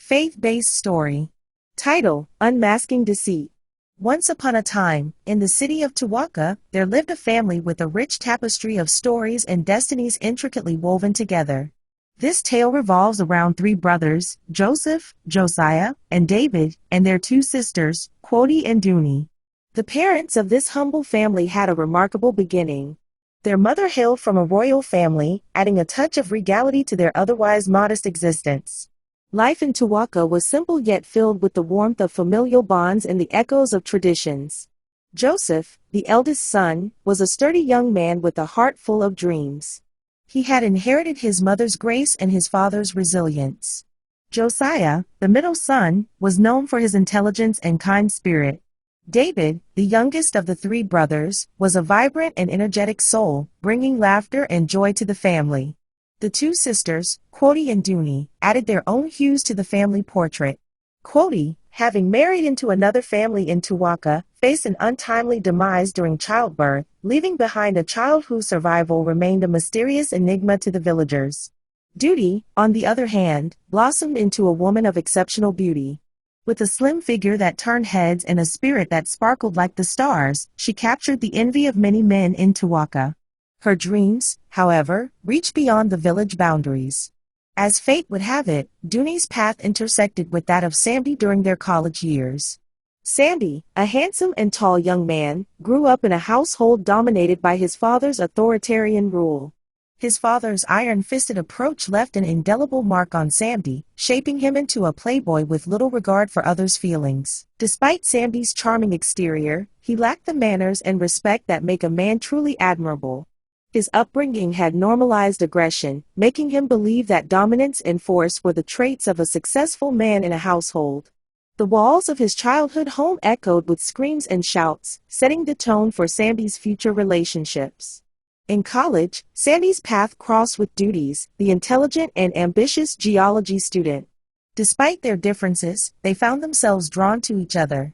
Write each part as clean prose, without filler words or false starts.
Faith-based story. Title: Unmasking Deceit. Once upon a time, in the city of Tuwaka, there lived a family with a rich tapestry of stories and destinies intricately woven together. This tale revolves around three brothers, Joseph, Josiah, and David, and their two sisters, Quoti and Duni. The parents of this humble family had a remarkable beginning. Their mother hailed from a royal family, adding a touch of regality to their otherwise modest existence. Life in Tuwaka was simple yet filled with the warmth of familial bonds and the echoes of traditions. Joseph, the eldest son, was a sturdy young man with a heart full of dreams. He had inherited his mother's grace and his father's resilience. Josiah, the middle son, was known for his intelligence and kind spirit. David, the youngest of the three brothers, was a vibrant and energetic soul, bringing laughter and joy to the family. The two sisters, Quoti and Duni, added their own hues to the family portrait. Quoti, having married into another family in Tuwaka, faced an untimely demise during childbirth, leaving behind a child whose survival remained a mysterious enigma to the villagers. Duni, on the other hand, blossomed into a woman of exceptional beauty. With a slim figure that turned heads and a spirit that sparkled like the stars, she captured the envy of many men in Tuwaka. Her dreams, however, reached beyond the village boundaries. As fate would have it, Duni's path intersected with that of Sandy during their college years. Sandy, a handsome and tall young man, grew up in a household dominated by his father's authoritarian rule. His father's iron-fisted approach left an indelible mark on Sandy, shaping him into a playboy with little regard for others' feelings. Despite Sandy's charming exterior, he lacked the manners and respect that make a man truly admirable. His upbringing had normalized aggression, making him believe that dominance and force were the traits of a successful man in a household. The walls of his childhood home echoed with screams and shouts, setting the tone for Sandy's future relationships. In college, Sandy's path crossed with Duni's, the intelligent and ambitious geology student. Despite their differences, they found themselves drawn to each other.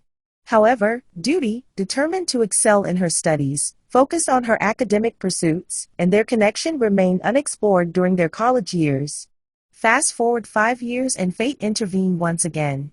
However, Duni, determined to excel in her studies, focused on her academic pursuits, and their connection remained unexplored during their college years. Fast forward 5 years and fate intervened once again.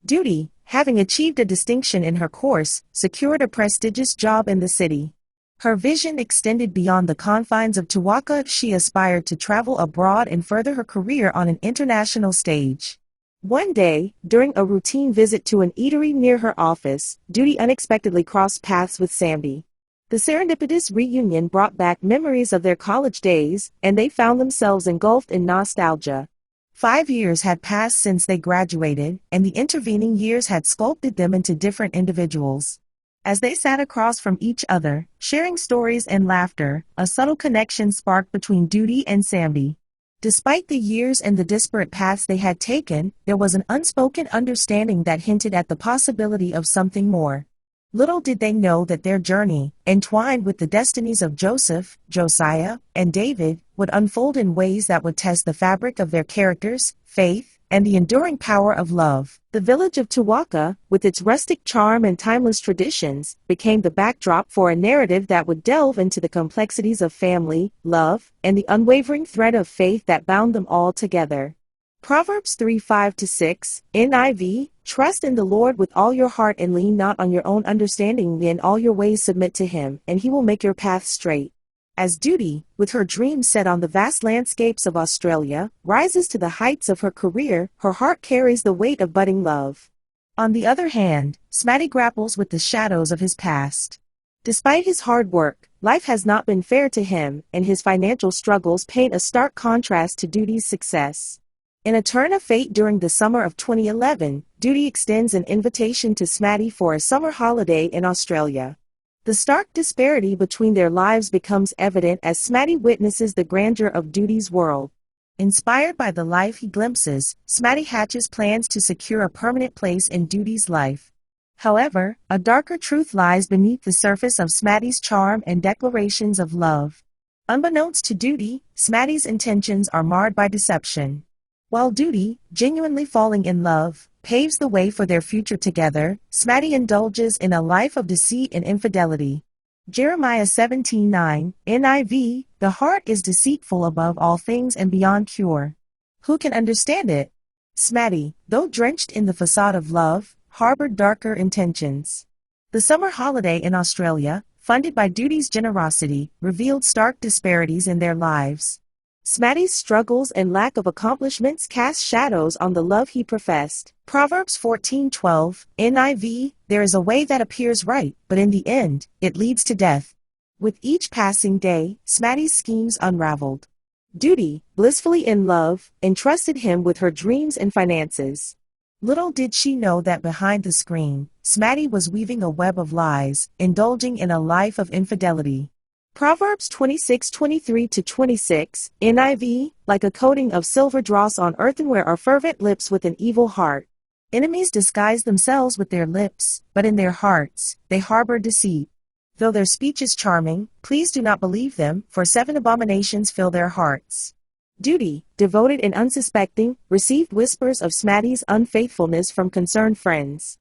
Duni, having achieved a distinction in her course, secured a prestigious job in the city. Her vision extended beyond the confines of Tuwaka. She aspired to travel abroad and further her career on an international stage. One day, during a routine visit to an eatery near her office, Duni unexpectedly crossed paths with Sandy. The serendipitous reunion brought back memories of their college days, and they found themselves engulfed in nostalgia. 5 years had passed since they graduated, and the intervening years had sculpted them into different individuals. As they sat across from each other, sharing stories and laughter, a subtle connection sparked between Duni and Sandy. Despite the years and the disparate paths they had taken, there was an unspoken understanding that hinted at the possibility of something more. Little did they know that their journey, entwined with the destinies of Joseph, Josiah, and David, would unfold in ways that would test the fabric of their characters, faith, and the enduring power of love. The village of Tuwaka, with its rustic charm and timeless traditions, became the backdrop for a narrative that would delve into the complexities of family, love, and the unwavering thread of faith that bound them all together. Proverbs 3:5-6, NIV, Trust in the Lord with all your heart and lean not on your own understanding. In all your ways submit to him, and he will make your path straight. As Duni, with her dreams set on the vast landscapes of Australia, rises to the heights of her career, her heart carries the weight of budding love. On the other hand, Smatty grapples with the shadows of his past. Despite his hard work, life has not been fair to him, and his financial struggles paint a stark contrast to Duni's success. In a turn of fate during the summer of 2011, Duni extends an invitation to Smatty for a summer holiday in Australia. The stark disparity between their lives becomes evident as Smatty witnesses the grandeur of Duni's world. Inspired by the life he glimpses, Smatty hatches plans to secure a permanent place in Duni's life. However, a darker truth lies beneath the surface of Smatty's charm and declarations of love. Unbeknownst to Duni, Smatty's intentions are marred by deception. While Duni, genuinely falling in love, paves the way for their future together, Smatty indulges in a life of deceit and infidelity. Jeremiah 17:9, NIV, The heart is deceitful above all things and beyond cure. Who can understand it? Smatty, though drenched in the facade of love, harbored darker intentions. The summer holiday in Australia, funded by Duty's generosity, revealed stark disparities in their lives. Smatty's struggles and lack of accomplishments cast shadows on the love he professed. Proverbs 14:12, NIV, there is a way that appears right, but in the end, it leads to death. With each passing day, Smatty's schemes unraveled. Duty, blissfully in love, entrusted him with her dreams and finances. Little did she know that behind the screen, Smatty was weaving a web of lies, indulging in a life of infidelity. Proverbs 26:23-26, NIV, like a coating of silver dross on earthenware are fervent lips with an evil heart. Enemies disguise themselves with their lips, but in their hearts, they harbor deceit. Though their speech is charming, please do not believe them, for 7 abominations fill their hearts. Duty, devoted and unsuspecting, received whispers of Smatty's unfaithfulness from concerned friends.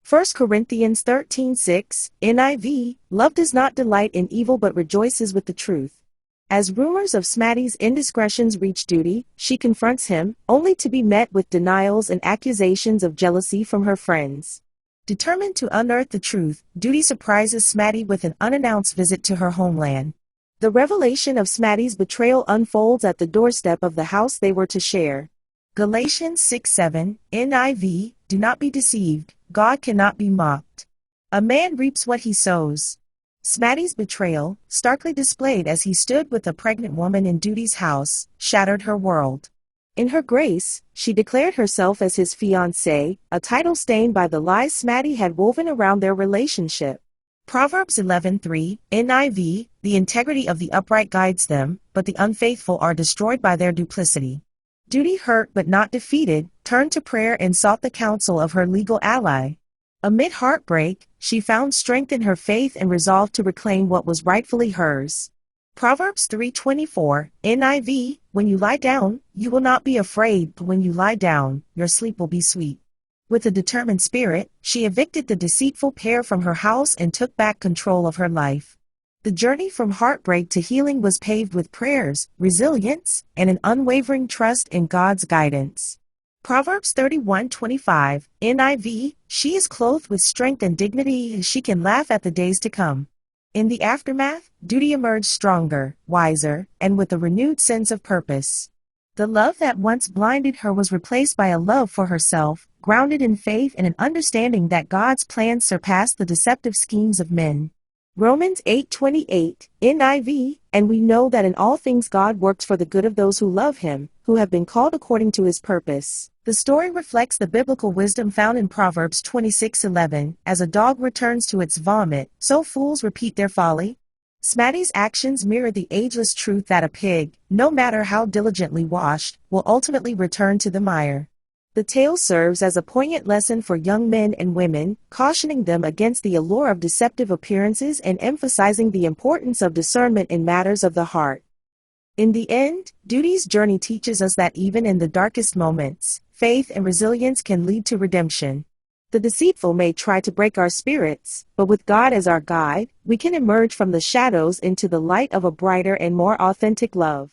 1 Corinthians 13:6, NIV, love does not delight in evil but rejoices with the truth. As rumors of Smatty's indiscretions reach Duty, she confronts him, only to be met with denials and accusations of jealousy from her friends. Determined to unearth the truth, Duty surprises Smatty with an unannounced visit to her homeland. The revelation of Smatty's betrayal unfolds at the doorstep of the house they were to share. Galatians 6:7, NIV, do not be deceived, God cannot be mocked. A man reaps what he sows. Smatty's betrayal, starkly displayed as he stood with a pregnant woman in Duty's house, shattered her world. In her grace, she declared herself as his fiancée, a title stained by the lies Smatty had woven around their relationship. Proverbs 11:3, NIV, the integrity of the upright guides them, but the unfaithful are destroyed by their duplicity. Duty, hurt but not defeated, turned to prayer and sought the counsel of her legal ally. Amid heartbreak, she found strength in her faith and resolved to reclaim what was rightfully hers. Proverbs 3:24, NIV, when you lie down, you will not be afraid, but when you lie down, your sleep will be sweet. With a determined spirit, she evicted the deceitful pair from her house and took back control of her life. The journey from heartbreak to healing was paved with prayers, resilience, and an unwavering trust in God's guidance. Proverbs 31:25, NIV, she is clothed with strength and dignity, and she can laugh at the days to come. In the aftermath, Duty emerged stronger, wiser, and with a renewed sense of purpose. The love that once blinded her was replaced by a love for herself, grounded in faith and an understanding that God's plans surpass the deceptive schemes of men. Romans 8:28, NIV, and we know that in all things God works for the good of those who love him, who have been called according to his purpose. The story reflects the biblical wisdom found in Proverbs 26:11, as a dog returns to its vomit, so fools repeat their folly. Smatty's actions mirror the ageless truth that a pig, no matter how diligently washed, will ultimately return to the mire. The tale serves as a poignant lesson for young men and women, cautioning them against the allure of deceptive appearances and emphasizing the importance of discernment in matters of the heart. In the end, Duty's journey teaches us that even in the darkest moments, faith and resilience can lead to redemption. The deceitful may try to break our spirits, but with God as our guide, we can emerge from the shadows into the light of a brighter and more authentic love.